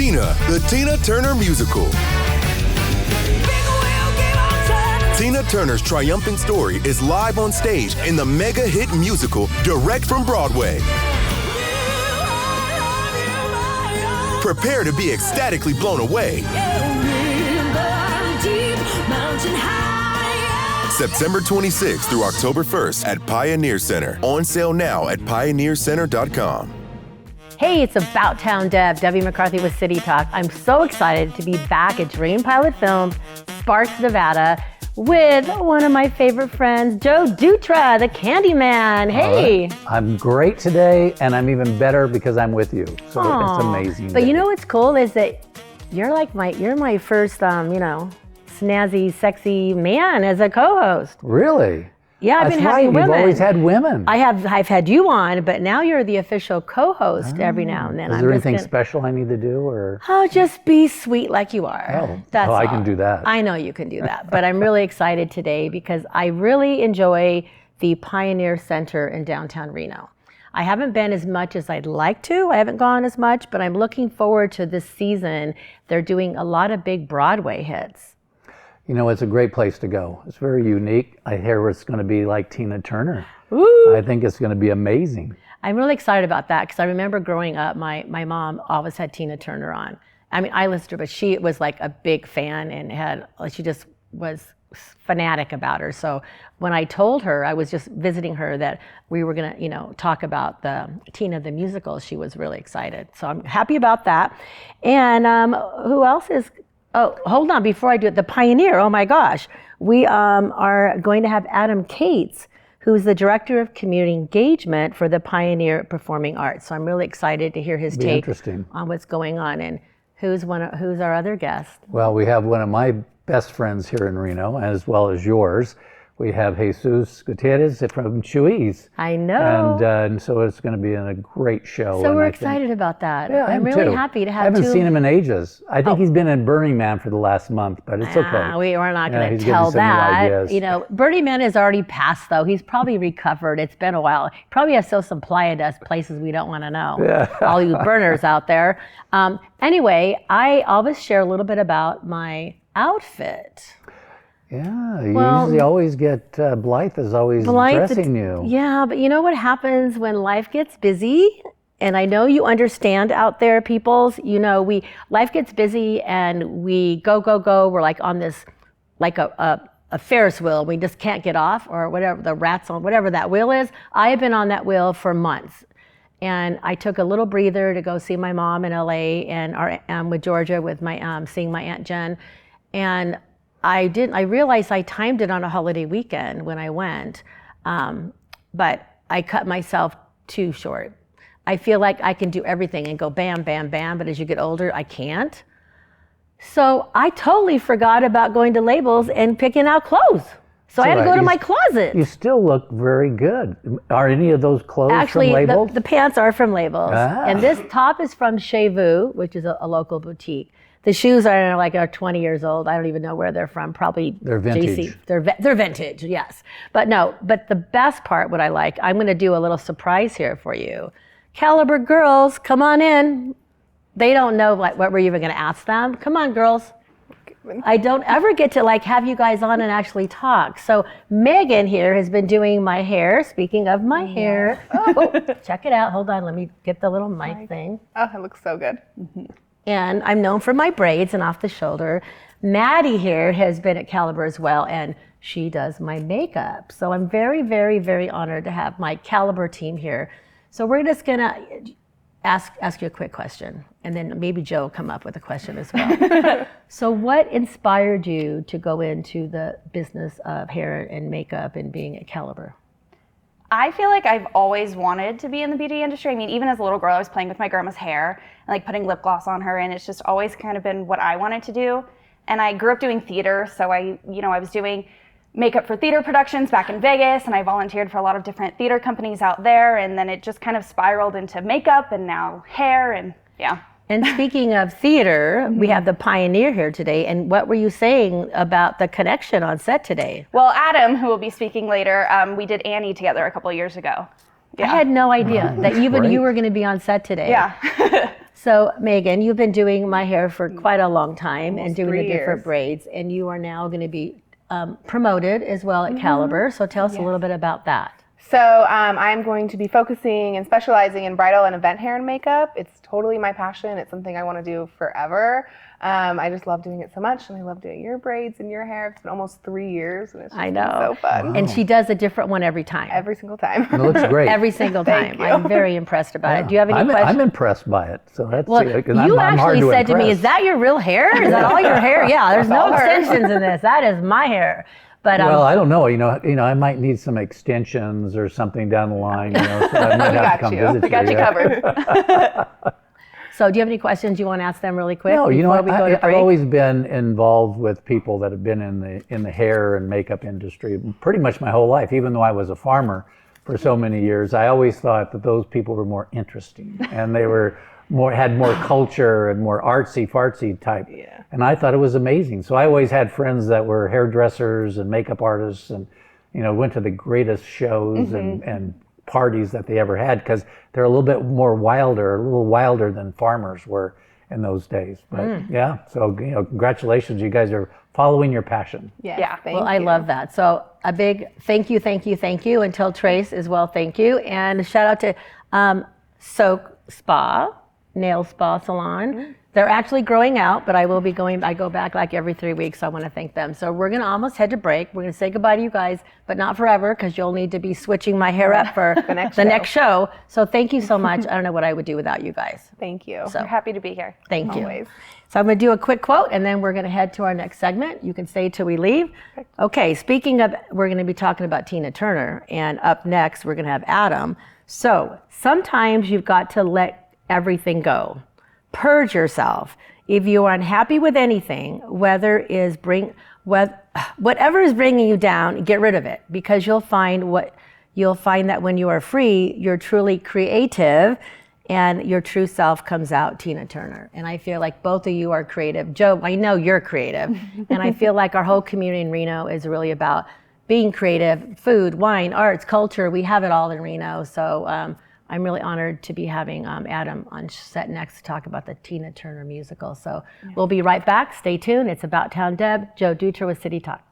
Tina, the Tina Turner Musical. Tina Turner's triumphant story is live on stage in the mega hit musical direct from Broadway. Prepare to be ecstatically blown away. September 26th through October 1st at Pioneer Center. On sale now at pioneercenter.com. Hey, it's About Town Deb, Debbie McCarthy with City Talk. I'm so excited to be back at Dream Pilot Films, Sparks, Nevada, with one of my favorite friends, Joe Dutra, the Candyman. Hey. I'm great today, and I'm even better because I'm with you. So Aww. It's amazing. But you know what's cool is that you're my first, snazzy, sexy man as a co-host. Really? Yeah, I've been having women. You've always had women. I've had you on, but now you're the official co-host every now and then. Is there anything special I need to do, or? Oh, just be sweet like you are. Oh, That's I can do that. I know you can do that, but I'm really excited today because I really enjoy the Pioneer Center in downtown Reno. I haven't been as much as I'd like to. I haven't gone as much, but I'm looking forward to this season. They're doing a lot of big Broadway hits. You know, it's a great place to go. It's very unique. I hear it's going to be like Tina Turner. Ooh. I think it's going to be amazing. I'm really excited about that because I remember growing up, my mom always had Tina Turner on. I mean, I listened to her, but she was like a big fan and she just was fanatic about her. So when I told her, I was just visiting her, that we were going to, talk about the Tina the musical, she was really excited. So I'm happy about that. And who else is... Oh, hold on, before I do it, the Pioneer, oh my gosh. We are going to have Adam Cates, who's the Director of Community Engagement for the Pioneer Performing Arts. So I'm really excited to hear his take on what's going on. And who's our other guest? Well, we have one of my best friends here in Reno, as well as yours. We have Jesus Gutierrez from Chuy's. I know. And so it's going to be a great show. So we're excited about that. Yeah, I'm really happy to have I haven't seen him in ages. I think he's been in Burning Man for the last month, but it's okay. We're not going to tell that. Burning Man is already passed, though. He's probably recovered. It's been a while. He probably has still some playa dust, places we don't want to know. Yeah. All you burners out there. Anyway, I always share a little bit about my outfit. Yeah, you usually always get, Blythe is always dressing you. Yeah, but you know what happens when life gets busy? And I know you understand out there, peoples, life gets busy and we go. We're like on this, like a Ferris wheel. We just can't get off, or whatever, the rat's on, whatever that wheel is. I have been on that wheel for months. And I took a little breather to go see my mom in LA and with Georgia with seeing my Aunt Jen. And I realized I timed it on a holiday weekend when I went, but I cut myself too short. I feel like I can do everything and go bam, bam, bam, but as you get older, I can't. So I totally forgot about going to Labels and picking out clothes. So I had to go to my closet. You still look very good. Are any of those clothes from Labels? Actually, the pants are from Labels. And this top is from Chez Vous, which is a local boutique. The shoes are 20 years old. I don't even know where they're from. Probably they're vintage. JC. They're vintage, yes. But the best part, what I like, I'm going to do a little surprise here for you. Caliber girls, come on in. They don't know what we're even going to ask them. Come on, girls. I don't ever get to have you guys on and actually talk. So Megan here has been doing my hair. Speaking of my hair, check it out. Hold on, let me get the little mic thing. Oh, it looks so good. Mm-hmm. And I'm known for my braids and off the shoulder. Maddie here has been at Caliber as well, and she does my makeup. So I'm very, very, very honored to have my Caliber team here. So we're just gonna ask you a quick question, and then maybe Joe will come up with a question as well. So what inspired you to go into the business of hair and makeup and being at Caliber? I feel like I've always wanted to be in the beauty industry. I mean, even as a little girl, I was playing with my grandma's hair and putting lip gloss on her, and it's just always kind of been what I wanted to do. And I grew up doing theater, so I was doing makeup for theater productions back in Vegas, and I volunteered for a lot of different theater companies out there, and then it just kind of spiraled into makeup and now hair, and yeah. And speaking of theater, we have the Pioneer here today. And what were you saying about the connection on set today? Well, Adam, who will be speaking later, we did Annie together a couple of years ago. Yeah. I had no idea that even you were going to be on set today. Yeah. So Megan, you've been doing my hair for quite a long time and doing the 3 different years. braids, and you are now going to be promoted as well at Caliber. So tell us a little bit about that. So I'm going to be focusing and specializing in bridal and event hair and makeup. It's totally my passion. It's something I want to do forever. I just love doing it so much, and I love doing your braids and your hair. It's been almost 3 years, and it's just been so fun. And she does a different one every time. Every single time. It looks great. Every single time. you. I'm very impressed about it. Do you have any questions? I'm impressed by it. So that's Well, you I'm hard actually to said to me, impress. "Is that your real hair? Is that all your hair?" Yeah, there's no all her. extensions in this. That is my hair. But Well, I don't know. You know, I might need some extensions or something down the line. You know, so I might have to come visit We got you covered. so do you have any questions you want to ask them really quick? No, you know, before we go to I've break? always been involved with people that have been in the hair and makeup industry pretty much my whole life. Even though I was a farmer for so many years, I always thought that those people were more interesting and they were had more culture and more artsy fartsy type. Yeah. And I thought it was amazing. So I always had friends that were hairdressers and makeup artists, and went to the greatest shows and parties that they ever had, because they're a little wilder than farmers were in those days. But yeah, so congratulations, you guys are following your passion. Yeah, thank you. I love that. So a big thank you, and tell Trace as well, thank you. And shout out to Soak Spa, Nail Spa Salon. They're actually growing out, but I will be going, I go back like every 3 weeks, so I want to thank them. So we're going to almost head to break. We're going to say goodbye to you guys, but not forever, because you'll need to be switching my hair up for the next show. So thank you so much. I don't know what I would do without you guys. Thank you. So We're happy to be here. thank you. Always. So I'm going to do a quick quote, and then we're going to head to our next segment. You can stay till we leave. Okay, speaking of, we're going to be talking about Tina Turner, and up next, we're going to have Adam. So sometimes you've got to let everything go. Purge yourself. If you are unhappy with anything, whatever is bringing you down, get rid of it, because you'll find that when you are free, you're truly creative and your true self comes out. Tina Turner. And I feel like both of you are creative. Joe, I know you're creative. And I feel like our whole community in Reno is really about being creative, food, wine, arts, culture. We have it all in Reno. So I'm really honored to be having Adam on set next to talk about the Tina Turner musical. So we'll be right back. Stay tuned. It's About Town Deb, Joe Dutra with City Talk.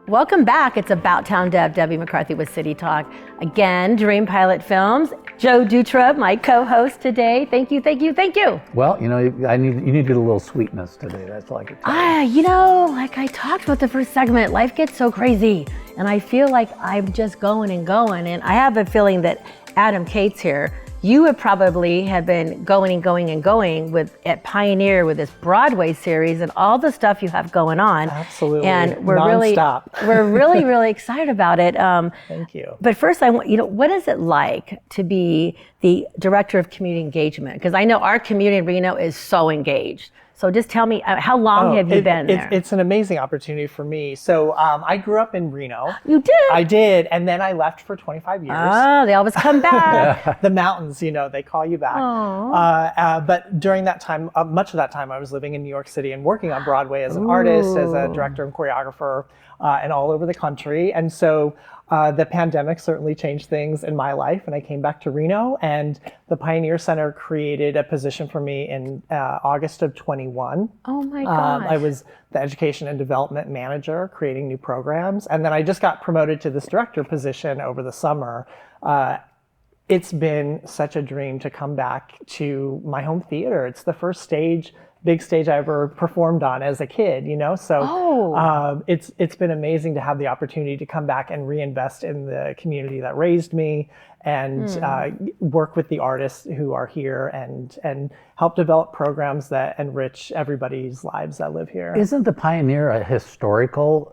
Welcome back. It's About Town Deb, Debbie McCarthy with City Talk. Again, Dream Pilot Films. Joe Dutra, my co-host today. Thank you, thank you, thank you. Well, you needed a little sweetness today. That's all I could tell you. Like I talked about the first segment, life gets so crazy, and I feel like I'm just going and going. And I have a feeling that Adam Cates here, you would probably have been going and going and going at Pioneer with this Broadway series and all the stuff you have going on. Absolutely. And we're Non-stop. really excited about it. Thank you. But first, what is it like to be the director of community engagement? Because I know our community in Reno is so engaged. So just tell me, how long have you been there? It's an amazing opportunity for me. So I grew up in Reno. You did? I did, and then I left for 25 years. Oh, they always come back. The mountains, they call you back. But during that time, much of that time, I was living in New York City and working on Broadway as an artist, as a director and choreographer, and all over the country. And so the pandemic certainly changed things in my life, and I came back to Reno, and the Pioneer Center created a position for me in August of 21. Oh my gosh. I was the education and development manager, creating new programs, and then I just got promoted to this director position over the summer. It's been such a dream to come back to my home theater. It's the first big stage I ever performed on as a kid, So it's been amazing to have the opportunity to come back and reinvest in the community that raised me and work with the artists who are here and help develop programs that enrich everybody's lives that live here. Isn't the Pioneer a historical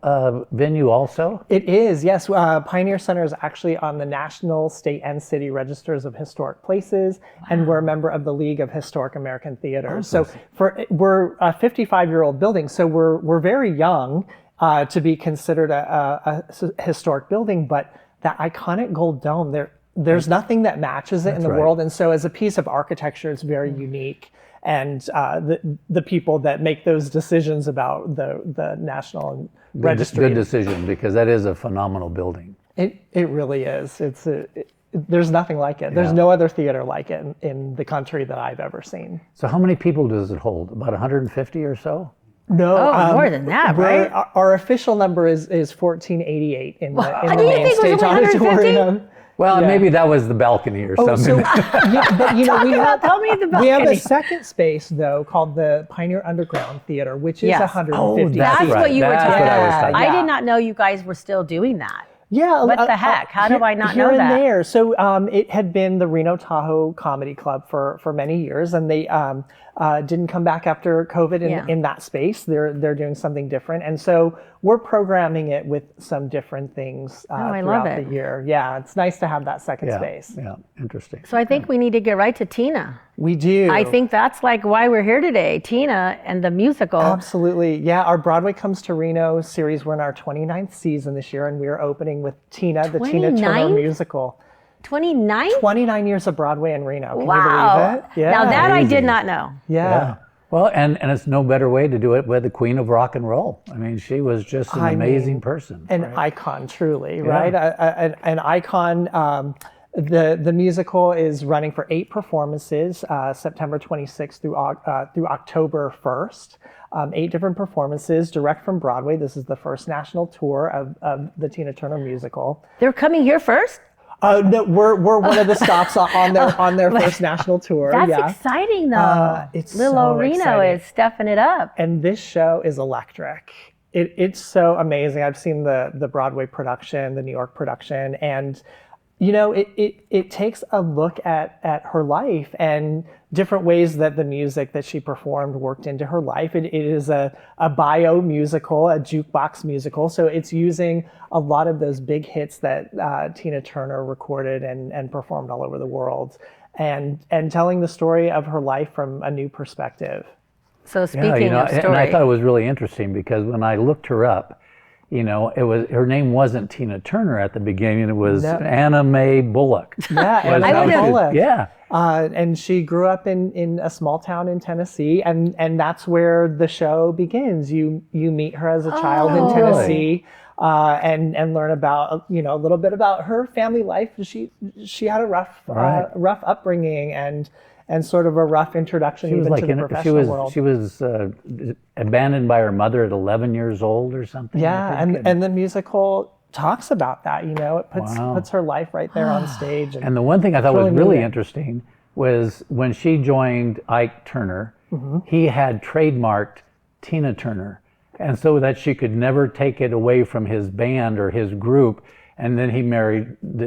venue also? It is, yes. Pioneer Center is actually on the National, State, and City Registers of Historic Places, and we're a member of the League of Historic American Theaters. So we're a 55-year-old building, so we're very young to be considered a historic building, but that iconic gold dome, there's nothing that matches it in the world. And so as a piece of architecture, it's very unique. And the people that make those decisions about the National Registry. Good decision, because that is a phenomenal building. It really is. There's nothing like it. There's no other theater like it in the country that I've ever seen. So how many people does it hold? About 150 or so? No, more than that, right? Our official number is 1488 in the do you main think it was stage only 150? auditorium. Well, maybe that was the balcony or something. So, but we Tell me the have a balcony. second space though called the Pioneer Underground Theater, which is Yes. 150. That's right. what you were That's talking what I was about. talking I about. did not know you guys were still doing that. Yeah. What the heck? How do I not know here that? and there. So it had been the Reno Tahoe Comedy Club for many years, and they didn't come back after COVID in that space. They're doing something different, and so we're programming it with some different things I love throughout it. the year. Yeah, it's nice to have that second space. Yeah, interesting. So I think we need to get right to Tina. We do. I think that's like why we're here today, Tina and the musical. Absolutely. Yeah, our Broadway Comes to Reno series, we're in our 29th season this year, and we are opening with Tina, the Tina Turner 29th? musical. 29? 29 years of Broadway in Reno. Can you Wow. believe it? Yeah. Now that I Amazing. did not know. Yeah. Well, and it's no better way to do it with the Queen of Rock and Roll. I mean, she was just an amazing person. An right? icon, truly, right? An icon. The musical is running for 8 performances, September 26th through October 1st. 8 different performances, direct from Broadway. This is the first national tour of the Tina Turner musical. They're coming here first? No, we're one of the stops on their first national tour. That's exciting though. It's Little so Reno exciting. is stepping it up. And this show is electric. It's so amazing. I've seen the Broadway production, the New York production, and it takes a look at her life and different ways that the music that she performed worked into her life. It is a bio musical, a jukebox musical. So it's using a lot of those big hits that Tina Turner recorded and performed all over the world, and telling the story of her life from a new perspective. So speaking of story. and I thought it was really interesting because when I looked her up, her name wasn't Tina Turner at the beginning. It was Anna Mae Bullock. Yeah, Was Anna how Mae she- Bullock. Yeah. And she grew up in a small town in Tennessee, and that's where the show begins. You meet her as a child in Tennessee, and learn about a little bit about her family life. She had a rough upbringing and sort of a rough introduction She was even like to the professional world. she was abandoned by her mother at 11 years old or something. Yeah, I think. and the musical talks about that. It puts her life right there on stage. And the one thing I thought really was really moving. interesting was when she joined Ike Turner, he had trademarked Tina Turner, and so that she could never take it away from his band or his group. And then they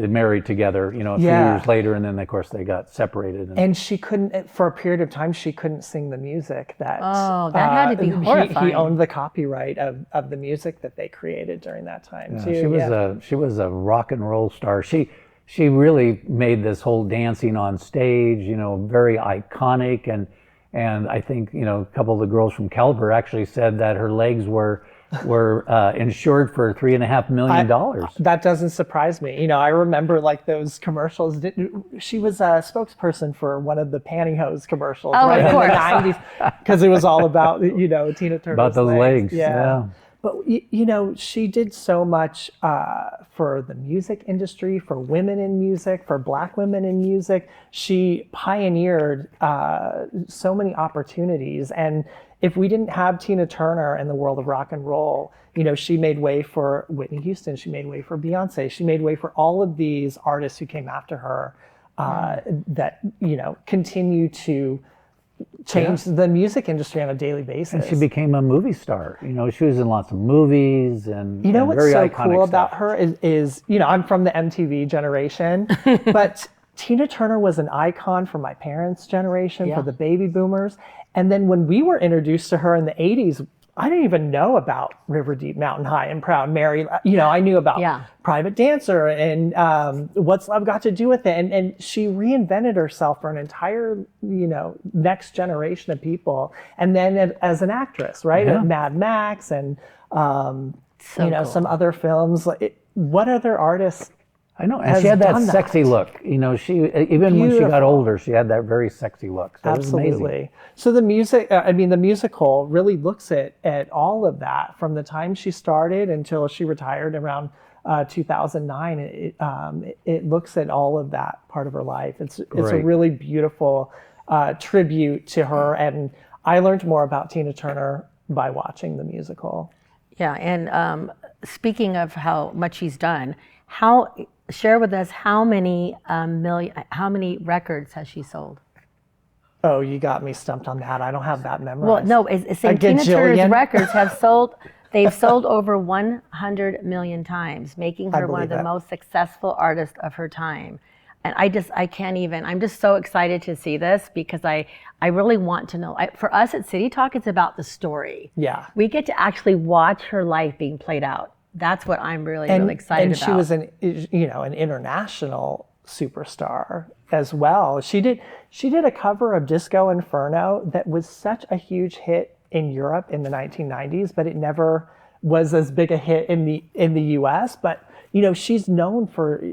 married together, a few years later, and then of course they got separated. And she couldn't, for a period of time, she couldn't sing the music that. Oh, that had to be horrifying. He owned the copyright of the music that they created during that time too. She was a rock and roll star. She really made this whole dancing on stage, very iconic. And I think a couple of the girls from Caliber actually said that her legs were insured for $3.5 million. That doesn't surprise me. I remember like those commercials. She was a spokesperson for one of the pantyhose commercials Oh, right of in course. the 90s, because it was all about Tina Turner's About those legs, yeah. But she did so much for the music industry, for women in music, for Black women in music. She pioneered so many opportunities, and if we didn't have Tina Turner in the world of rock and roll, she made way for Whitney Houston, she made way for Beyonce, she made way for all of these artists who came after her that continue to changed the music industry on a daily basis. And she became a movie star. You know, she was in lots of movies and what's very so iconic cool stuff. about her is, you know, I'm from the MTV generation, but Tina Turner was an icon for my parents' generation, for the baby boomers. And then when we were introduced to her in the 80s, I didn't even know about River Deep, Mountain High, and Proud Mary. You know, I knew about Private Dancer and What's Love Got to Do with It. And she reinvented herself for an entire, you know, next generation of people. And then as an actress, right? Yeah. Mad Max and, you know, cool. some other films. What other artists? I know, and she had that done sexy that. look. You know, she even when she got Beautiful. older, she had that very sexy look. So it was amazing. Absolutely. So the music, I mean, the musical really looks at all of that from the time she started until she retired around 2009. It looks at all of that part of her life. It's a Great. really beautiful tribute to her. And I learned more about Tina Turner by watching the musical. Yeah, and speaking of how much she's done, share with us how many records has she sold? Oh, you got me stumped on that. I don't have that memorized. Well, no, it's saying Tina Turner's records they've sold over 100 million times, making her one of the most successful artists of her time. And I can't even, I'm just so excited to see this because I really want to know. For us at City Talk, it's about the story. Yeah. We get to actually watch her life being played out. That's what I'm really excited about. And she was an international superstar as well. She did a cover of Disco Inferno that was such a huge hit in Europe in the 1990s, but it never was as big a hit in the US. But you know, she's known for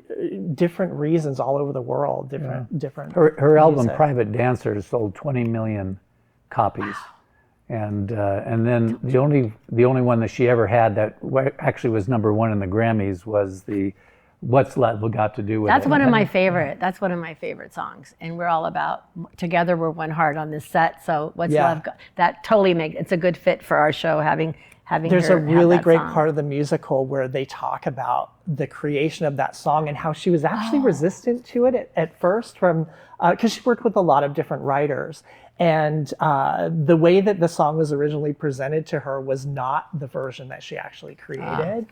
different reasons all over the world. Different. Her album music. Private Dancer sold 20 million copies. And then the only one that she ever had that actually was number one in the Grammys was the What's Love Got to Do with It. That's one of my favorite songs, and we're all about together. We're one heart on this set. So What's Love? That totally it's a good fit for our show. Having There's a really great song. part of the musical where they talk about the creation of that song and how she was actually resistant to it at first because she worked with a lot of different writers. And the way that the song was originally presented to her was not the version that she actually created.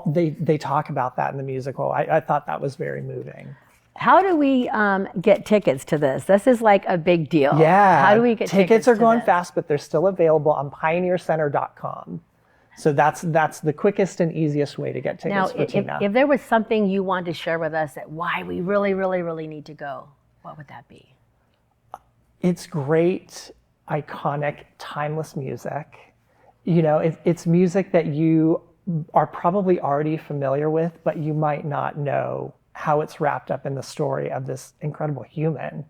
They talk about that in the musical. I thought that was very moving. How do we get tickets to this? This is like a big deal. Yeah. How do we get tickets? Tickets are to going this? fast, but they're still available on pioneercenter.com. So that's the quickest and easiest way to get tickets for Tina. If there was something you want to share with us that why we really, really, really need to go, what would that be? It's great, iconic, timeless music. You know, it's music that you are probably already familiar with, but you might not know how it's wrapped up in the story of this incredible human.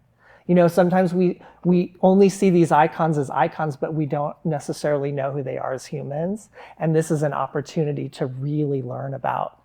You know, sometimes we only see these icons as icons, but we don't necessarily know who they are as humans. And this is an opportunity to really learn about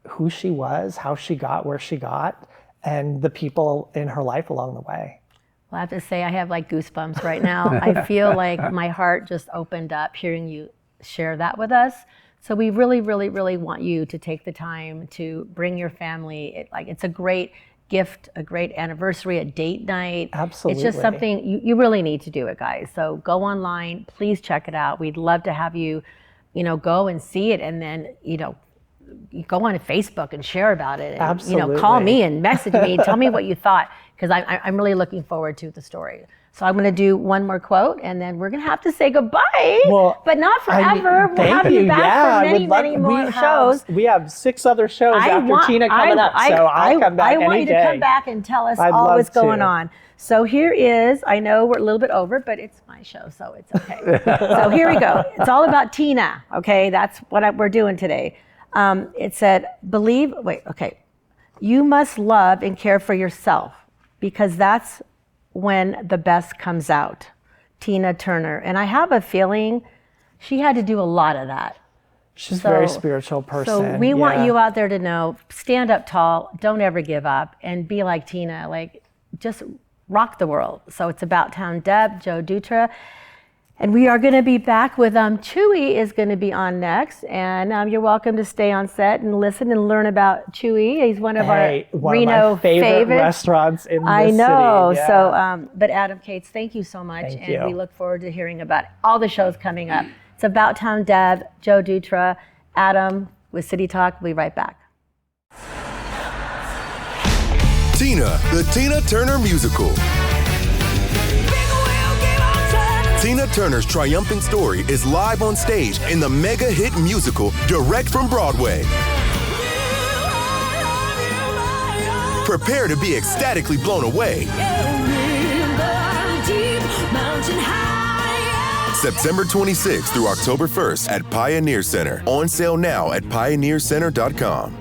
who she was, how she got where she got, and the people in her life along the way. Well, I have to say I have like goosebumps right now. I feel like my heart just opened up hearing you share that with us. So we really, really, really want you to take the time to bring your family. It's a great gift, a great anniversary, a date night. Absolutely. It's just something you really need to do it, guys. So go online, please check it out. We'd love to have you, go and see it, and then, you go on Facebook and share about it. And, Absolutely. Call me and message me, tell me what you thought, because I'm really looking forward to the story. So I'm going to do one more quote, and then we're going to have to say goodbye. Well, but not forever. We'll have you back for many more shows. We have 6 other shows after Tina coming up, so I'll come back any day. I want you to come back and tell us I'd all love what's going to. on. So here is, I know we're a little bit over, but it's my show, so it's okay. So here we go. It's all about Tina, okay? That's what we're doing today. It said, you must love and care for yourself, because that's when the best comes out. Tina Turner. And I have a feeling she had to do a lot of that. She's a very spiritual person. So we want you out there to know, stand up tall, don't ever give up, and be like Tina, just rock the world. So it's AboutTownDeb, Joe Dutra. And we are going to be back with Chuy is going to be on next, and you're welcome to stay on set and listen and learn about Chuy. He's one of our Reno of my favorite restaurants in the I know. city. Yeah. So, but Adam Cates, thank you so much, Thank and you. we look forward to hearing about all the shows coming up. It's AboutTownDeb, Joe Dutra, Adam with City Talk. We'll be right back. Tina, the Tina Turner Musical. Tina Turner's triumphant story is live on stage in the mega hit musical direct from Broadway. Prepare to be ecstatically blown away. September 26th through October 1st at Pioneer Center. On sale now at pioneercenter.com.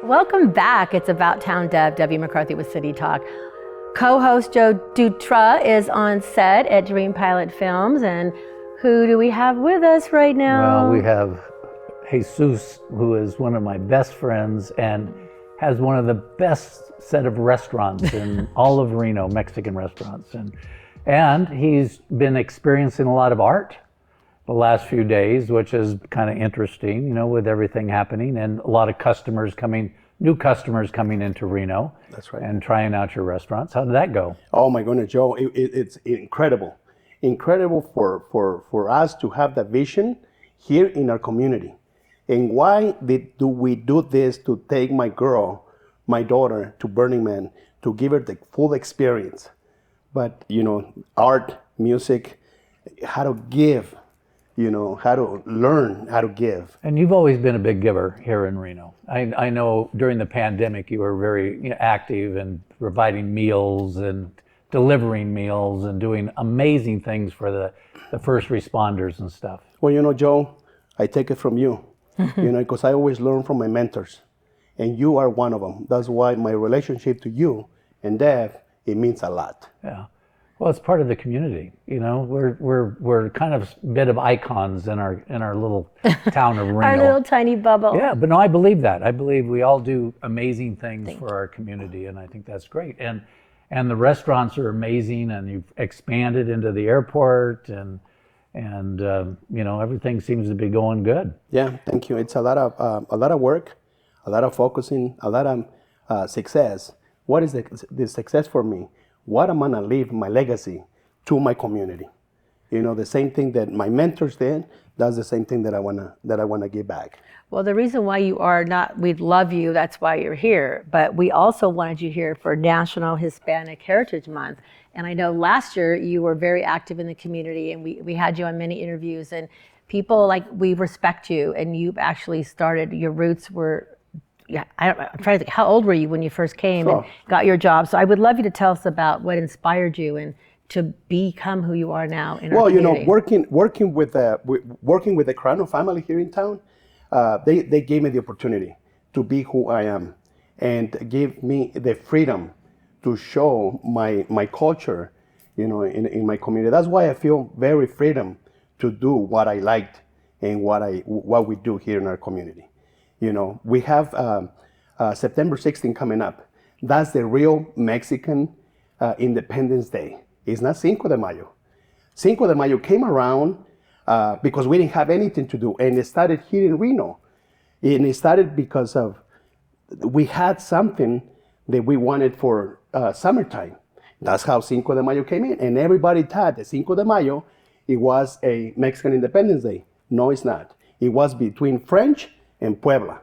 Welcome back. It's AboutTownDeb, Debbie McCarthy with City Talk. Co-host Joe Dutra is on set at Dream Pilot Films, and who do we have with us right now? Well, we have Jesus, who is one of my best friends and has one of the best set of restaurants in all of Reno, Mexican restaurants. And he's been experiencing a lot of art the last few days, which is kind of interesting, with everything happening, and a lot of new customers coming into Reno. That's right. And trying out your restaurants. How did that go? Oh my goodness, Joe, it's incredible. Incredible for us to have that vision here in our community. And why do we do this? To take my daughter to Burning Man, to give her the full experience. But, art, music, how to give, how to learn how to give. And you've always been a big giver here in Reno. I know during the pandemic you were very active in providing meals and delivering meals and doing amazing things for the first responders and stuff. Well, Joe, I take it from you, because I always learn from my mentors. And you are one of them. That's why my relationship to you and Deb, it means a lot. Yeah. Well, it's part of the community. We're kind of a bit of icons in our little town of Reno. Our little tiny bubble. Yeah, but no, I believe that. I believe we all do amazing things for our community, and I think that's great. And the restaurants are amazing, and you've expanded into the airport, and everything seems to be going good. Yeah, thank you. It's a lot of work, a lot of focusing, a lot of success. What is the success for me? What am I gonna leave my legacy to my community? The same thing that my mentors did, that's the same thing that I wanna give back. Well, the reason why you are not, we love you, that's why you're here, but we also wanted you here for National Hispanic Heritage Month. And I know last year you were very active in the community, and we had you on many interviews, and people we respect you, and you've actually started, your roots were, I'm trying to think, how old were you when you first came and got your job? So I would love you to tell us about what inspired you and to become who you are now in our community. Working with the Carano family here in town, they gave me the opportunity to be who I am and give me the freedom to show my culture, in my community. That's why I feel very freedom to do what I liked and what we do here in our community. We have September 16th coming up. That's the real Mexican Independence Day. It's not Cinco de Mayo. Cinco de Mayo came around because we didn't have anything to do, and it started here in Reno. And it started because we had something that we wanted for summertime. That's how Cinco de Mayo came in, and everybody thought that Cinco de Mayo, it was a Mexican Independence Day. No, it's not. It was between French and Puebla.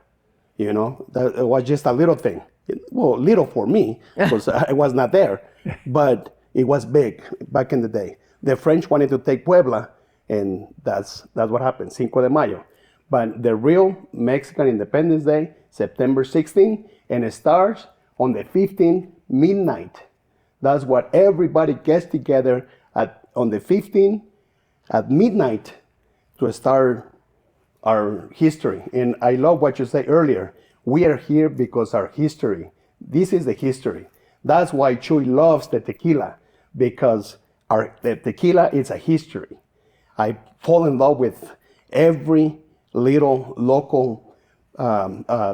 That it was just a little thing. Well, little for me, because I was not there, but it was big back in the day. The French wanted to take Puebla, and that's what happened, Cinco de Mayo. But the real Mexican Independence Day, September 16th, and it starts on the 15th midnight. That's what everybody gets together on the 15th at midnight to start our history. And I love what you said earlier. We are here because our history. This is the history. That's why Chuy loves the tequila, because the tequila is a history. I fall in love with every little local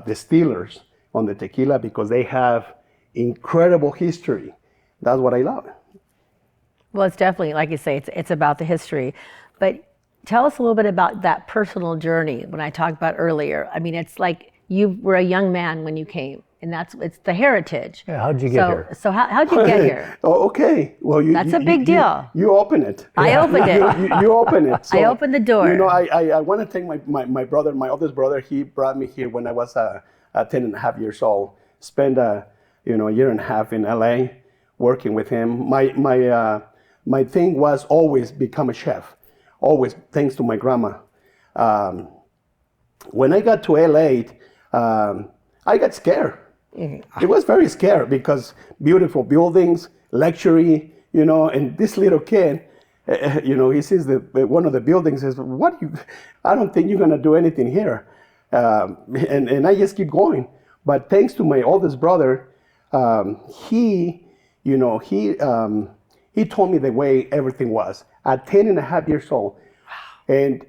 distillers on the tequila because they have incredible history. That's what I love. Well, it's definitely, like you say, it's about the history. But tell us a little bit about that personal journey when I talked about earlier. I mean, it's like you were a young man when you came, and it's the heritage. Yeah, how'd you get here? So how'd you get here? Oh, okay. Well, That's a big deal. You open it. I opened it. You open it. So, I opened the door. You know, I want to thank my brother, my oldest brother. He brought me here when I was 10 and a half years old. Spent a year and a half in LA working with him. My thing was always become a chef. Always, thanks to my grandma. When I got to LA, I got scared. It was very scary because beautiful buildings, luxury, and this little kid, he sees one of the buildings and says, I don't think you're going to do anything here. And I just keep going. But thanks to my oldest brother, he told me the way everything was at 10 and a half years old. And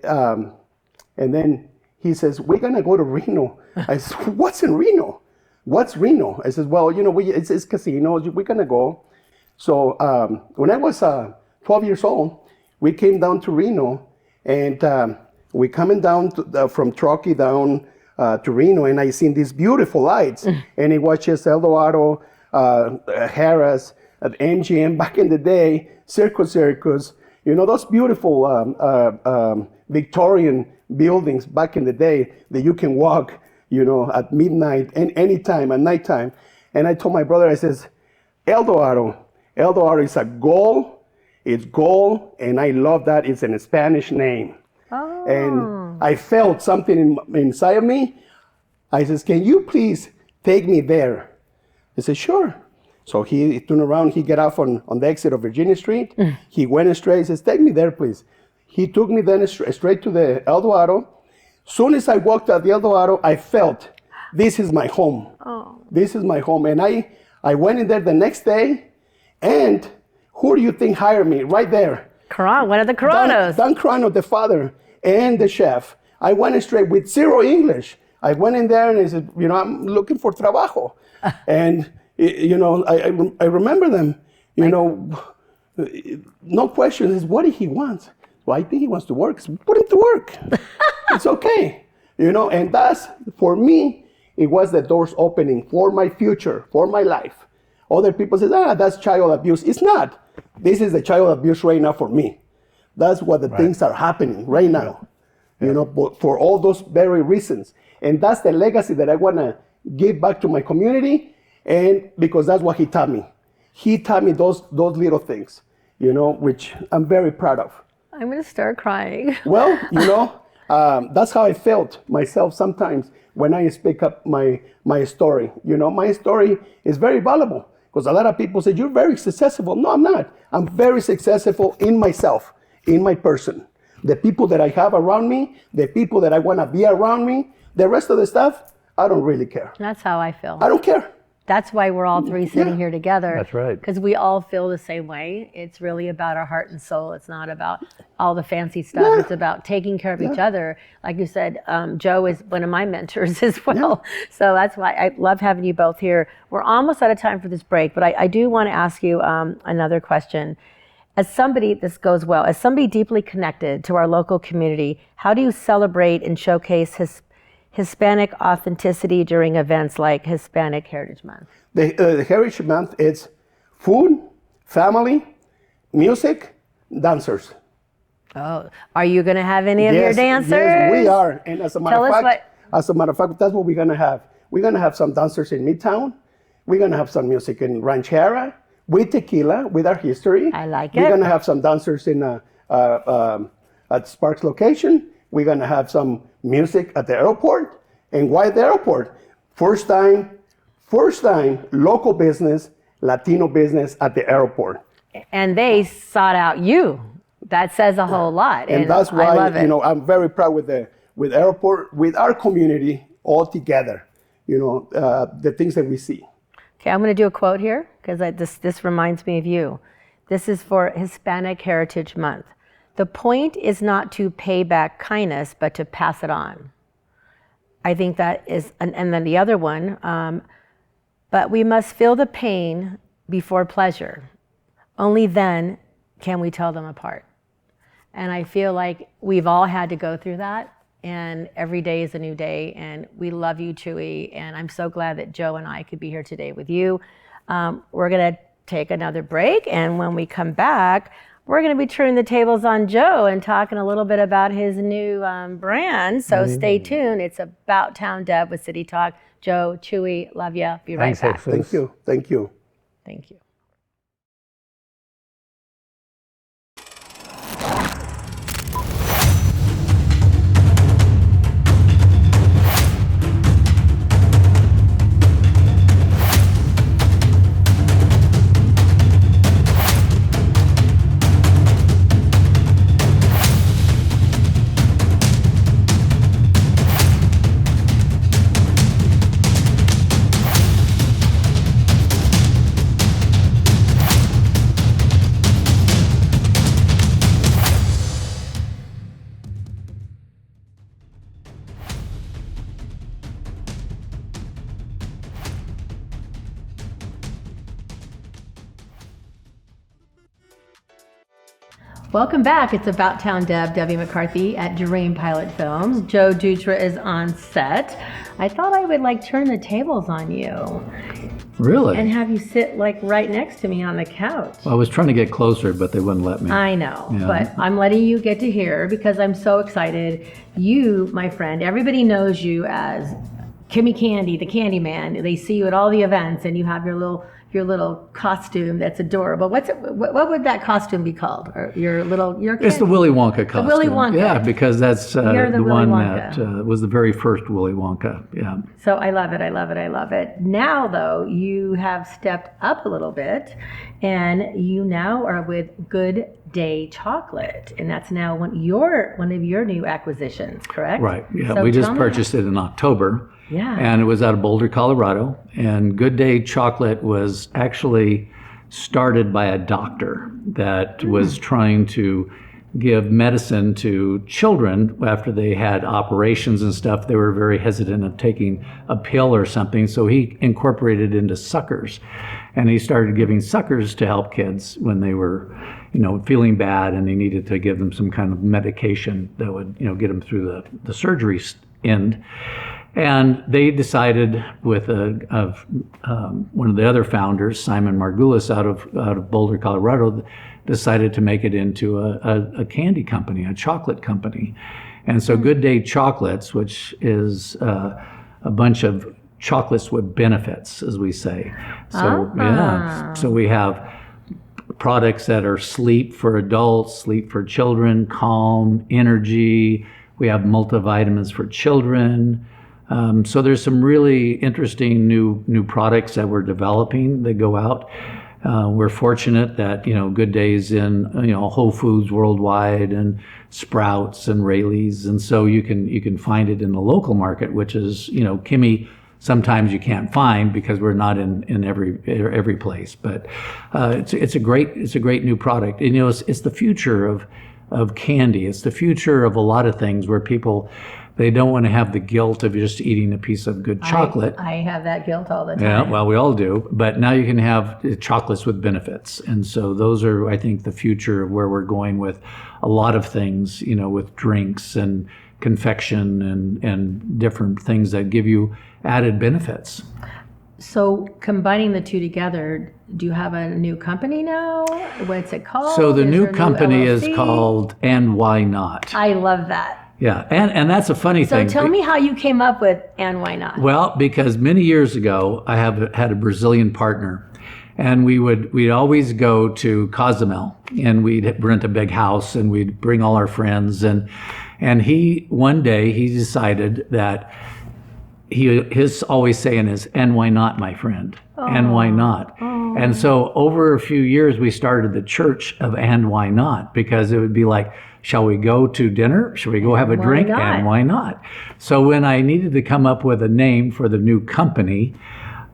then he says, we're going to go to Reno. I said, what's in Reno? What's Reno? I said, well, it's casinos. We're going to go. So when I was 12 years old, we came down to Reno, and we coming down from Truckee down to Reno, and I seen these beautiful lights. And it was just Eldorado, Harris, at MGM back in the day, Circus, those beautiful Victorian buildings back in the day that you can walk, at midnight and anytime at nighttime. And I told my brother, I says, Eldorado is a gold. It's gold, and I love that. It's in a Spanish name. Oh. And I felt something inside of me. I says, can you please take me there? He said, sure. So he turned around, he got off on the exit of Virginia Street. He went straight, he says, take me there, please. He took me then straight to the Eldorado. Soon as I walked out the Eldorado, I felt, this is my home. Oh. This is my home. And I went in there the next day, and who do you think hired me right there? One of the Coronos. Don Crono, the father, and the chef. I went straight with zero English. I went in there and I said, I'm looking for trabajo. And, I remember them, no questions. What did he want? Well, I think he wants to work. So put him to work. It's okay. And that's, for me, it was the doors opening for my future, for my life. Other people say, that's child abuse. It's not. This is the child abuse right now for me. That's what the things are happening right now. But for all those very reasons. And that's the legacy that I want to give back to my community. And because that's what he taught me. He taught me those little things, which I'm very proud of. I'm going to start crying. Well, that's how I felt myself sometimes when I speak up my story. My story is very valuable because a lot of people say, you're very successful. No, I'm not. I'm very successful in myself, in my person. The people that I have around me, the people that I want to be around me, the rest of the stuff, I don't really care. That's how I feel. I don't care. That's why we're all three sitting here together. That's right. Because we all feel the same way. It's really about our heart and soul. It's not about all the fancy stuff. Yeah. It's about taking care of each other. Like you said, Joe is one of my mentors as well. Yeah. So that's why I love having you both here. We're almost out of time for this break, but I do want to ask you another question. As somebody deeply connected to our local community, how do you celebrate and showcase Hispanic authenticity during events like Hispanic Heritage Month? The Heritage Month is food, family, music, dancers. Oh, are you going to have any of your dancers? Yes, we are. And as a matter of fact, that's what we're going to have. We're going to have some dancers in Midtown. We're going to have some music in Ranchera with tequila, with our history. I like it. We're going to have some dancers in at Sparks location. We're going to have some music at the airport. And why the airport? First time, local business, Latino business at the airport. And they sought out you. That says a whole lot. And that's why, I'm very proud with airport, with our community all together, the things that we see. Okay, I'm going to do a quote here because this reminds me of you. This is for Hispanic Heritage Month. The point is not to pay back kindness, but to pass it on. I think that is, and then the other one, but we must feel the pain before pleasure. Only then can we tell them apart? And I feel like we've all had to go through that, and every day is a new day, and we love you, Chuy, and I'm so glad that Joe and I could be here today with you. We're gonna take another break, and when we come back, we're gonna be turning the tables on Joe and talking a little bit about his new brand, so stay tuned. It's About Town Deb with City Talk. Joe, Chuy, love you. Be right back. Thank you. Thank you. Thank you. Welcome back. It's About Town Deb, Debbie McCarthy at Dream Pilot Films. Joe Dutra is on set. I thought I would like turn the tables on you. Really? And have you sit like right next to me on the couch. Well, I was trying to get closer, but they wouldn't let me. I know, Yeah. but I'm letting you get to hear because I'm so excited. You, my friend, everybody knows you as Kimmie Candy, the Candy Man. They see you at all the events, and you have your little costume that's adorable. What would that costume be called? Or It's the Willy Wonka costume. Willy Wonka. Yeah, because that's You're the the Willy one Wonka. that was the very first Willy Wonka. Yeah. So I love it. I love it. I love it. Now, though, you have stepped up a little bit, and you now are with Good Day Chocolate, and that's now one of your new acquisitions, correct? Right. Yeah. So We just tell me- purchased it in October. Yeah. And it was out of Boulder, Colorado. And Good Day Chocolate was actually started by a doctor that was trying to give medicine to children after they had operations and stuff. They were very hesitant of taking a pill or something. So he incorporated it into suckers. And he started giving suckers to help kids when they were, feeling bad and they needed to give them some kind of medication that would, get them through the surgery end. And they decided with one of the other founders, Simon Margulis, out of Boulder, Colorado, decided to make it into a candy company, a chocolate company. And so Good Day Chocolates, which is a bunch of chocolates with benefits, as we say. So so we have products that are sleep for adults, sleep for children, calm, energy. We have multivitamins for children. So there's some really interesting new products that we're developing that go out. We're fortunate that Good Day's in Whole Foods worldwide and Sprouts and Rayleigh's, and so you can find it in the local market, which is Kimmie. Sometimes you can't find because we're not in every place, but it's a great new product. And it's the future of candy. It's the future of a lot of things where people. They don't want to have the guilt of just eating a piece of good chocolate. I have that guilt all the time. Yeah, well, we all do. But now you can have chocolates with benefits. And so those are, I think, the future of where we're going with a lot of things, with drinks and confection and different things that give you added benefits. So combining the two together, do you have a new company now? What's it called? So the Is new there a company is LLC? called And Why Not? I love that. Yeah, and that's a funny So thing. tell me how you came up with And Why Not? Well, because many years ago, I had a Brazilian partner, and we'd always go to Cozumel, and we'd rent a big house, and we'd bring all our friends, and one day he decided that his always saying is, "And why not, my friend? And why not?" And so over a few years, we started the church of And Why Not, because it would be like, shall we go to dinner? Shall we go have a drink? not? And why not? So when I needed to come up with a name for the new company,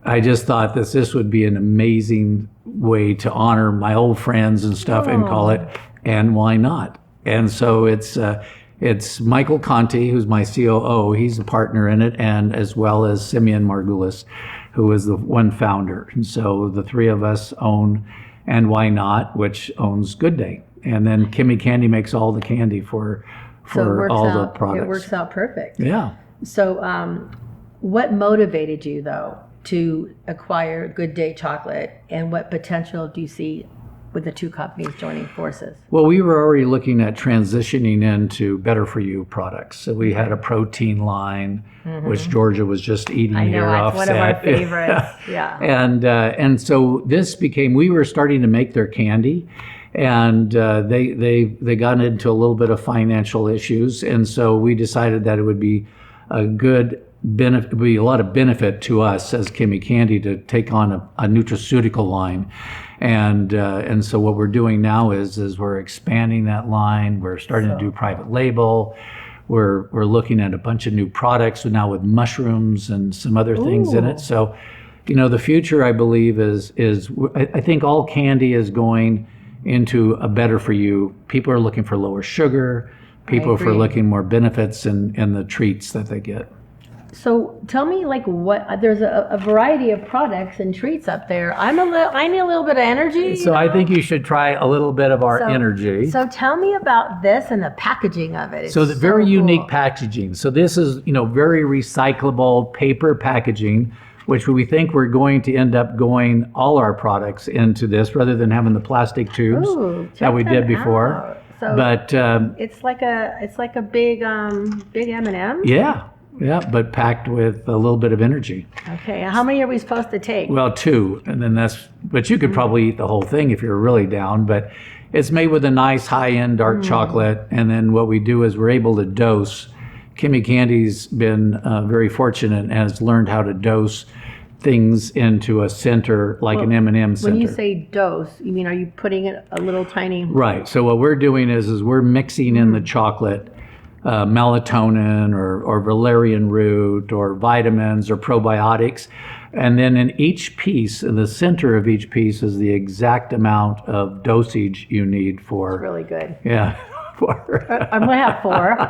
I just thought that this would be an amazing way to honor my old friends and stuff and call it And Why Not? And so it's Michael Conti, who's my COO. He's a partner in it, and as well as Simeon Margulis, who is the one founder. And so the three of us own and Why Not, which owns Good Day. And then Kimmie Candy makes all the candy for all the products. It works out perfect. Yeah. So what motivated you, though, to acquire Good Day chocolate, and what potential do you see with the two companies joining forces? Well, we were already looking at transitioning into better for you products. So we had a protein line, which Georgia was just eating here off one set. of our favorites. Yeah. And so this became, we were starting to make their candy, and they got into a little bit of financial issues, and so we decided that it would be a good benefit, be a lot of benefit to us as Kimmie Candy to take on a nutraceutical line. And so what we're doing now is we're expanding that line. We're starting to do private label. We're looking at a bunch of new products now with mushrooms and some other things in it. So, the future, I believe, is I think all candy is going into a better for you. People are looking for lower sugar. People are looking more benefits in the treats that they get. So tell me, there's a variety of products and treats up there. I need a little bit of energy. So I think you should try a little bit of our energy. So tell me about this and the packaging of it. It's so the very cool. unique packaging. So this is, very recyclable paper packaging, which we think we're going to end up going all our products into this rather than having the plastic tubes that we did before. Out. So but it's like a big M&M. Yeah, but packed with a little bit of energy. Okay, how many are we supposed to take? Well, 2, and then but you could probably eat the whole thing if you're really down, but it's made with a nice high-end dark chocolate, and then what we do is we're able to dose. Kimmie Candy's been very fortunate and has learned how to dose things into a center, like an M&M center. When you say dose, you mean, are you putting it a little tiny? Right, so what we're doing is we're mixing in the chocolate, melatonin or valerian root or vitamins or probiotics. And then in each piece, in the center of each piece is the exact amount of dosage you need for. It's really good. Yeah. I'm going to have 4.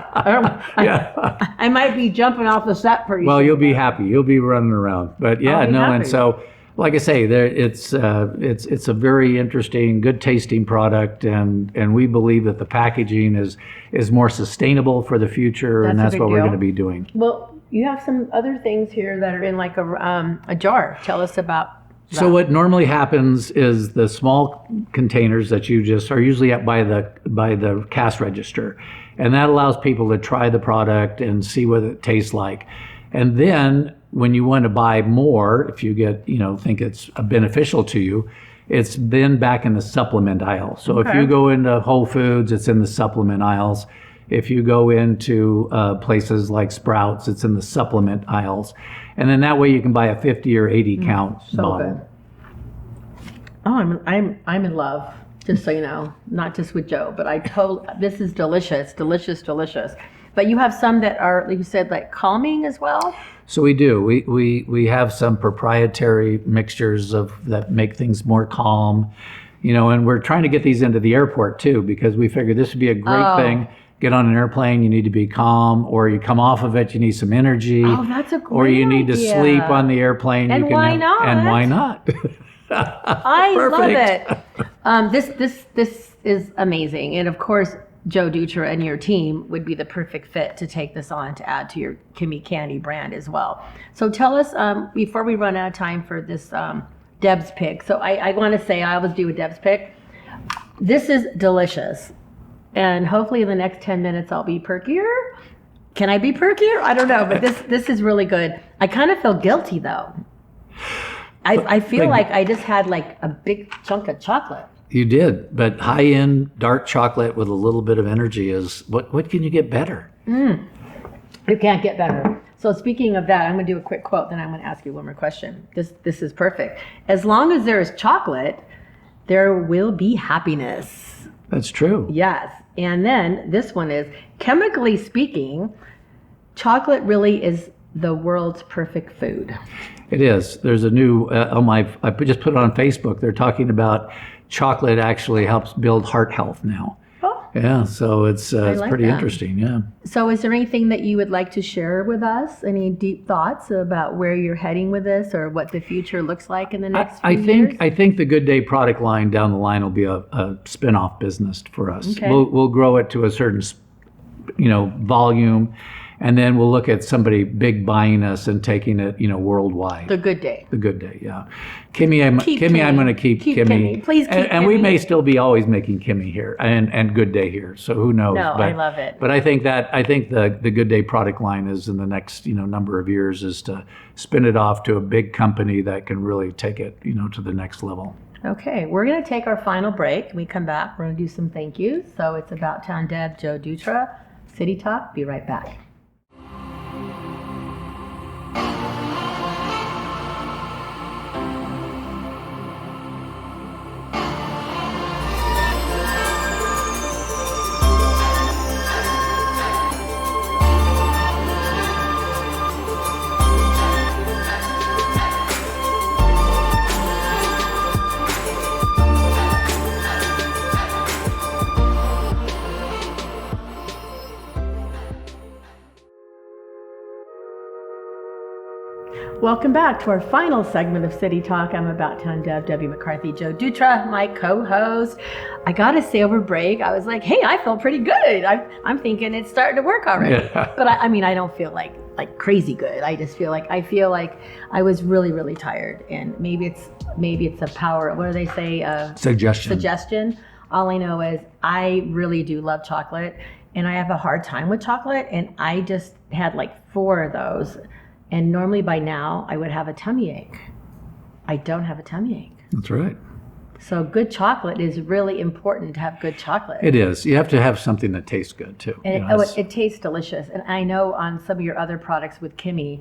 I might be jumping off the set pretty soon. Well, you'll be happy. You'll be running around. But happy. And so, like I say, it's a very interesting, good tasting product, and we believe that the packaging is more sustainable for the future, and that's what we're going to be doing. Well, you have some other things here that are in like a jar. Tell us about that. So what normally happens is the small containers that you just are usually at by the cash register, and that allows people to try the product and see what it tastes like. And then when you want to buy more, if you get, think it's beneficial to you, it's then back in the supplement aisle. So if you go into Whole Foods, it's in the supplement aisles. If you go into places like Sprouts, it's in the supplement aisles. And then that way you can buy a 50 or 80 count bottle. Good. Oh, I'm in love, just so you know, not just with Joe, but this is delicious, delicious, delicious. But you have some that are, like you said, like calming as well? So we do. We have some proprietary mixtures that make things more calm, and we're trying to get these into the airport too, because we figure this would be a great thing. Get on an airplane, you need to be calm, or you come off of it, you need some energy. Oh, that's a great Or you need idea. to sleep on the airplane. And why not? And why not? I love it. This is amazing. And of course, Joe Dutra and your team would be the perfect fit to take this on to add to your Kimmie Candy brand as well. So tell us, before we run out of time for this Deb's pick. So I want to say, I always do a Deb's pick. This is delicious. And hopefully in the next 10 minutes, I'll be perkier. Can I be perkier? I don't know, but this is really good. I kind of feel guilty though. I feel like I just had like a big chunk of chocolate. You did, but high-end dark chocolate with a little bit of energy is, what can you get better? You can't get better. So speaking of that, I'm going to do a quick quote, then I'm going to ask you one more question. This is perfect. As long as there is chocolate, there will be happiness. That's true. Yes. And then this one is, chemically speaking, chocolate really is the world's perfect food. It is. There's a new, I just put it on Facebook. They're talking about chocolate actually helps build heart health now. Yeah, so it's like pretty that. interesting. Yeah. So is there anything that you would like to share with us? Any deep thoughts about where you're heading with this or what the future looks like in the next few years? I think the Good Day product line down the line will be a spin-off business for us. Okay. We'll grow it to a certain volume, and then we'll look at somebody big buying us and taking it worldwide. The Good Day. The Good Day, yeah. Kimmie, I'm going to keep Keep Kimmie. Kimmie. Please keep and we Kimmie. may still be always making Kimmie here and Good Day here. So who knows? No, but, I love it. But I think the Good Day product line is in the next number of years is to spin it off to a big company that can really take it to the next level. Okay, we're going to take our final break. When we come back, we're going to do some thank yous. So it's About Town Deb, Joe Dutra, City Talk. Be right back. Welcome back to our final segment of City Talk. I'm About Town Deb, Debbie McCarthy, Joe Dutra, my co-host. I gotta say over break, I was like, hey, I feel pretty good. I'm thinking it's starting to work already. Yeah. But I mean, I don't feel like crazy good. I just feel like I was really, really tired. And maybe it's the power, what do they say? Suggestion. All I know is I really do love chocolate, and I have a hard time with chocolate. And I just had like 4 of those. And normally by now I would have a tummy ache. I don't have a tummy ache. That's right. So good chocolate is really important to have good chocolate. It is. You have to have something that tastes good too. And it tastes delicious. And I know on some of your other products with Kimmie,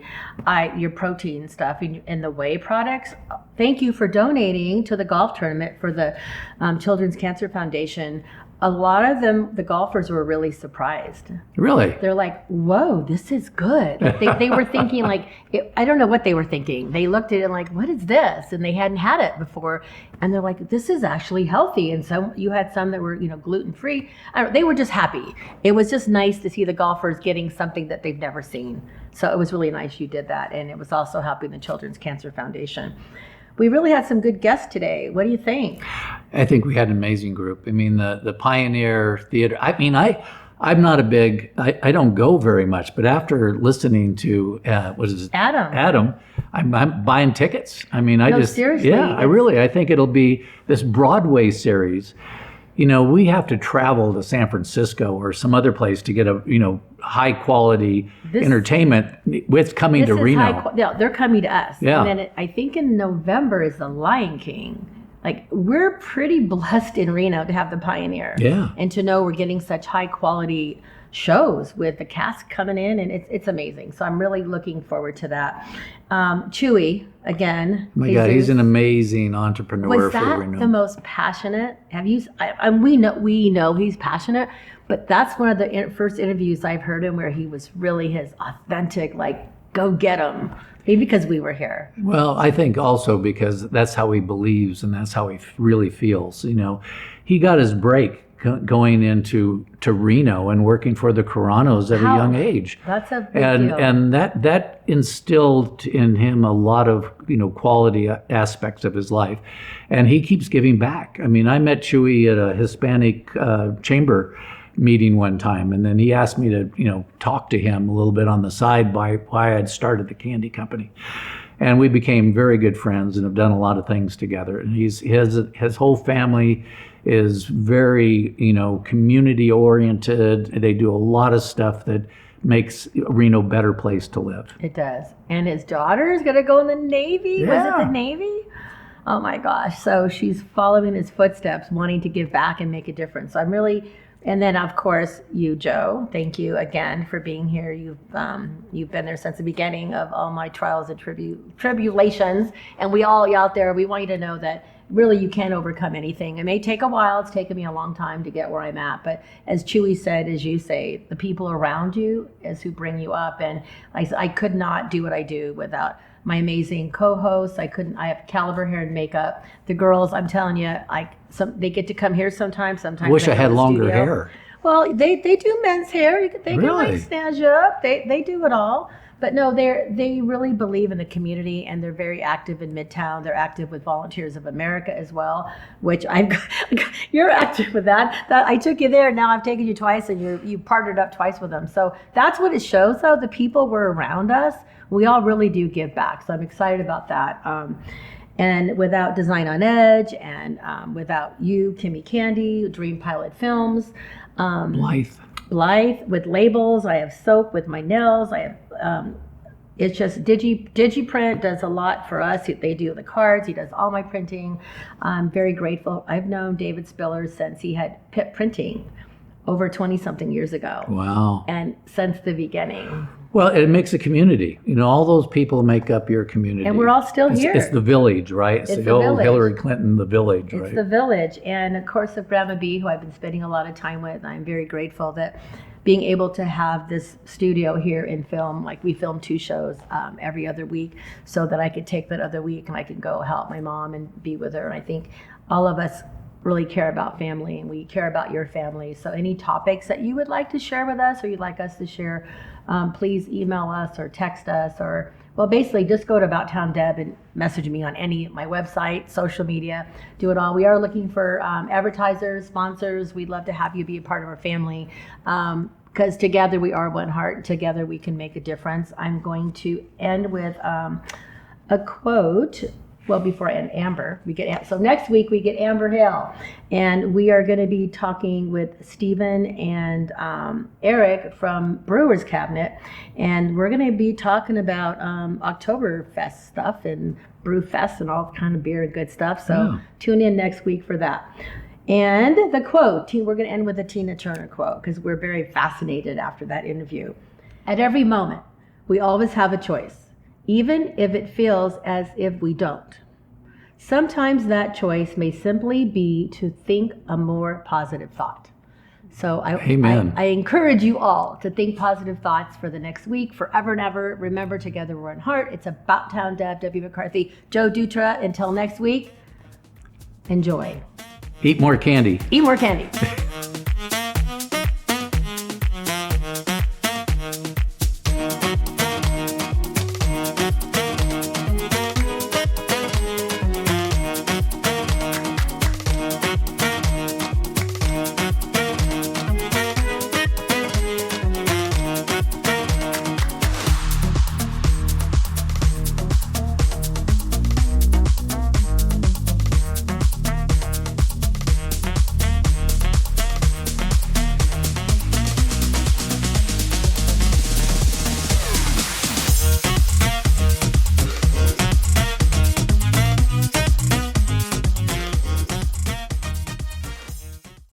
your protein stuff and the whey products, thank you for donating to the golf tournament for the Children's Cancer Foundation. A lot of them, the golfers were really surprised. Really? They're like, whoa, this is good. They were thinking I don't know what they were thinking. They looked at it like, what is this? And they hadn't had it before. And they're like, this is actually healthy. And so you had some that were, gluten-free. They were just happy. It was just nice to see the golfers getting something that they've never seen. So it was really nice you did that. And it was also helping the Children's Cancer Foundation. We really had some good guests today. What do you think? I think we had an amazing group. I mean, the Pioneer Theater. I mean, I'm not a big. I don't go very much, but after listening to Adam, I'm buying tickets. I mean, seriously. Yeah, I think it'll be this Broadway series. We have to travel to San Francisco or some other place to get a high quality entertainment. With coming to Reno. They're coming to us. Yeah. And then I think in November is the Lion King. Like, we're pretty blessed in Reno to have the Pioneer. Yeah. And to know we're getting such high quality shows with the cast coming in, and it's amazing. So I'm really looking forward to that. Chuy, again. Oh my God, he's an amazing entrepreneur. Was that for Reno. the most passionate? We know he's passionate, but that's one of the first interviews I've heard him where he was really his authentic, go get him. Maybe because we were here. Well, I think also because that's how he believes and that's how he really feels. He got his break going into Reno and working for the Caranos at a young age. That's a big deal. And that instilled in him a lot of quality aspects of his life, and he keeps giving back. I mean, I met Chuy at a Hispanic chamber meeting one time, and then he asked me to talk to him a little bit on the side why I had started the candy company. And we became very good friends and have done a lot of things together. And his whole family is very, community oriented. They do a lot of stuff that makes Reno a better place to live. It does. And his daughter is going to go in the Navy. Yeah. Was it the Navy? Oh my gosh. So she's following his footsteps, wanting to give back and make a difference. So I'm really, and then of course you, Joe, thank you again for being here. You've been there since the beginning of all my trials and tribulations. And we all out there, we want you to know that really you can't overcome anything. It may take a while. It's taken me a long time to get where I'm at. But as Chuy said, as you say, the people around you is who bring you up. And I could not do what I do without my amazing co-hosts. I have Caliber Hair and Makeup. The girls, I'm telling you, they get to come here sometimes. Sometimes I wish I go to had the longer studio. hair. Well, they do men's hair. They can Really? like snatch you up. They do it all. But no, they really believe in the community, and they're very active in Midtown. They're active with Volunteers of America as well, which you're active with that. I took you there, now I've taken you twice, and you partnered up twice with them. So that's what it shows, though. The people were around us. We all really do give back. So I'm excited about that. And without Design on Edge, and without you, Kimmie Candy, Dream Pilot Films, Blythe with labels. I have soap with my nails. I have it's just DigiPrint does a lot for us. They do the cards. He does all my printing. I'm very grateful. I've known David Spiller since he had Pip Printing over 20-something years ago. Wow. And since the beginning. Well, it makes a community. All those people make up your community. And we're all still here. It's the village, right? It's the old village. Hillary Clinton, the village, right? It's the village. And of course, of Grandma B, who I've been spending a lot of time with, I'm very grateful that being able to have this studio here and film, like we film 2 shows every other week, so that I could take that other week and I could go help my mom and be with her. And I think all of us really care about family, and we care about your family. So any topics that you would like to share with us, or you'd like us to share, please email us or text us, or basically just go to AboutTownDeb and message me on my website, social media, do it all. We are looking for advertisers, sponsors. We'd love to have you be a part of our family, because together we are one heart. Together we can make a difference. I'm going to end with a quote. Well, before I end, Amber, so next week we get Amber Hill, and we are going to be talking with Stephen and Eric from Brewers Cabinet, and we're going to be talking about Oktoberfest stuff and Brew Fest and all kind of beer and good stuff. So Tune in next week for that. And the quote, we're going to end with a Tina Turner quote, because we're very fascinated after that interview. At every moment, we always have a choice, even if it feels as if we don't. Sometimes that choice may simply be to think a more positive thought. So I encourage you all to think positive thoughts for the next week, forever and ever. Remember, together we're in heart. It's AboutTownDeb, Debbie McCarthy, Joe Dutra. Until next week, enjoy. Eat more candy. Eat more candy.